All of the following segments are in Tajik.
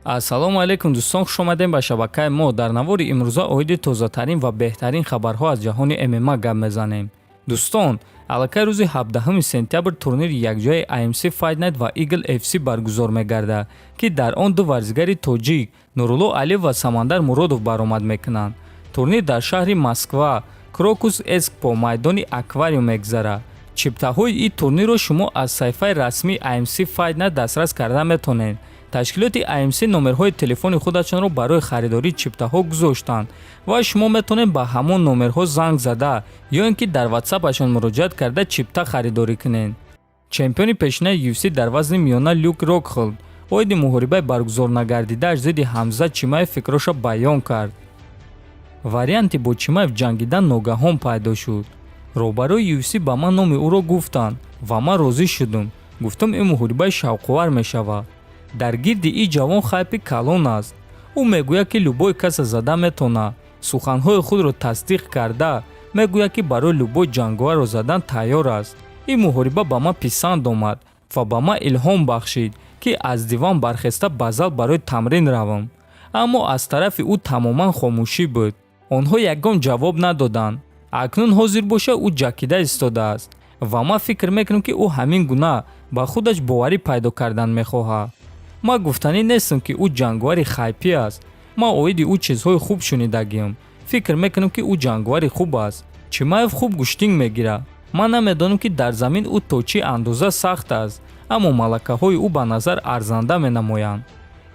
ассалому алайкум дӯстон, хуш омадем ба шабакаи мо. дар навори имрӯза оиди тозатарин ва беҳтарин хабарҳо аз ҷаҳони ММА гап мезанем. дӯстон, аллакай рӯзи 17 сентябр турнири якҷояи IMC Fight Night ва Eagle FC баргузор мегардад, ки дар он ду варзигари тоҷик Нурулло Алиев ва Самандар Муродов баромад мекунанд. Турнир дар шаҳри Москва, Крокус Экспо, майдони Аквариум мегзарад. чиптаҳои ин турнирро шумо аз саҳифаи расмии IMC Fight Night дастрас карда метавонед. ташкилоти IMC номерҳои телефони худашонро барои харидории чиптаҳо гузоштанд ва шумо метавонед ба ҳамон номерҳо занг зада ё ин ки дар WhatsApp-ашон муроҷиат карда чипта харидорӣ кунед. чемпиони пешинаи UFC дар вазни миёна Люк Рокхолд оиди муҳорибаи баргузор нагардидааш зидди Ҳамза Чимаев фикроша баён кард. варианти бо Чимаев ҷангидан ногаҳон пайдо шуд. роҳбарои UFC ба ман номи ӯро гуфтанд ва ман розӣ шудам. гуфтам ин муҳорибаи шавқовар мешавад. дар гирди ин ҷавон хайпи калон аст. ӯ мегӯяд ки любой касе зада метавонад. суханҳои худро тасдиқ карда мегӯяд ки барои любой ҷанговарро задан тайёр аст. ин муҳориба ба ман писанд омад ва ба ман илҳом бахшид ки аз диван бархеста ба зал барои тамрин равам. аммо аз тарафи ӯ тамоман хомӯшӣ буд. онҳо ягон ҷавоб надоданд. акнун ҳозир боша ӯ ҷакида истодааст ва ман фикр мекунам ки ӯ ҳамин гуна ба худаш боварӣ пайдо кардан мехоҳад. ман гуфтанӣ нестам ки ӯ ҷанговари хайпӣ аст. ман оиди ӯ чизҳои хуб шунидагиам. фикр мекунам ки ӯ ҷанговари хуб аст. Чимаев хуб гӯштинг мегирад. ман намедонам ки дар замин ӯ то чӣ андоза сахт аст, аммо малакаҳои ӯ ба назар арзанда менамоянд.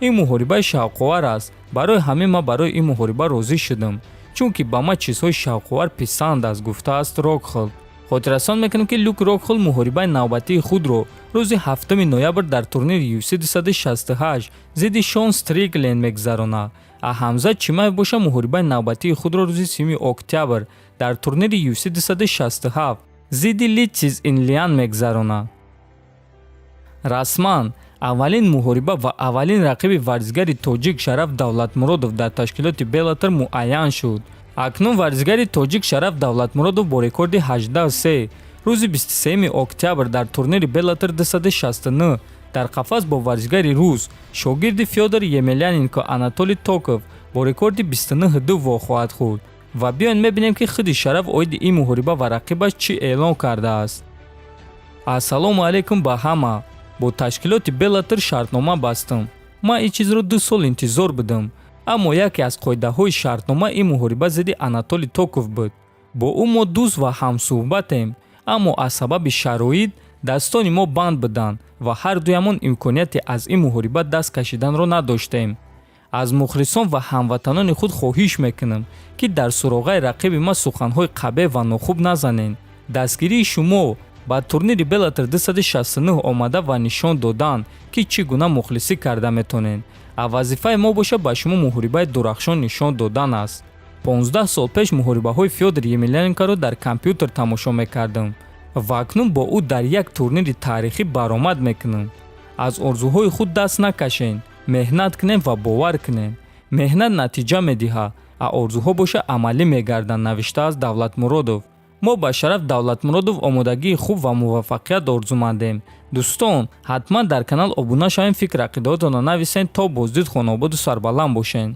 ин муҳорибаи шавқовар аст. барои ҳамин ман барои ин муҳориба розӣ шудам, чунки ба ман чизҳои шавқовар писанд аст, гуфтааст Рокхолд. хотиррасон мекунем ки Люк Рокхолд муҳорибаи навбатии худро рӯзи 7 ноябр дар турнири UFC 268 зидди Шон Стрикленд мегзаронад. Ҳамза Чимаев боша муҳорибаи навбатии худро рӯзи 3 октябр дар турнири UFC 267 зидди Ли Цзиньлян мегзаронад. расман аввалин муҳориба ва аввалин рақиби варзигари тоҷик Шараф Давлатмуродов дар ташкилоти Беллатор муайян шуд. акнун варзигари тоҷик Шараф Давлатмуродов бо рекорди 18-3 рӯзи 23 октябр дар турнири Беллатор 269 дар қафас бо варзигари рус шогирди Фёдор Емельяненко Анатолий Токов бо рекорди 29-2 вох хоҳад хӯрд. ва биёед мебинем ки худи Шараф оиди ин муҳориба ва рақибаш чӣ эълон кардааст. ассалому алайкум ба ҳама. бо ташкилоти Беллатор шартнома бастам. ман ин чизро 2 сол интизор будам. аммо яке аз қоидаҳои шартнома ин муҳориба зидди Анатолий Токов буд. бо ӯ мо дӯст ва ҳамсуҳбатем, аммо аз сабаби шароит дастони мо банд буданд ва ҳардуямон имконияте аз ин муҳориба даст кашиданро надоштем. аз мухлисон ва ҳамватанони худ хоҳиш мекунам ки дар суроғаи рақиби ма суханҳои қабеҳ ва нохуб назанед. дастгирии шумо ба турнири Беллатор 269 омада ва нишон додан ки чӣ гуна мухлисӣ карда метавонед. вазифаи мо боша ба шумо муҳорибаи дурахшон нишон додан аст. 15 сол пеш муҳорибаҳои Фёдор Емельяненкоро дар компютер тамошо мекардам ва акнун бо ӯ дар як турнири таърихӣ баромад мекунам. аз орзуҳои худ даст накашед, меҳнат кунед ва бовар кунед. меҳнат натиҷа медиҳад, орзуҳо боша амалӣ мегарданд, навиштааст Давлатмуродов. мо ба Шараф Давлатмуродов омодагии хуб ва муваффақият орзумандем. дӯстон, ҳатман дар канал обуна шавед, фикр ақидаотонро нависед. то боздид хонободу сарбаланд бошед.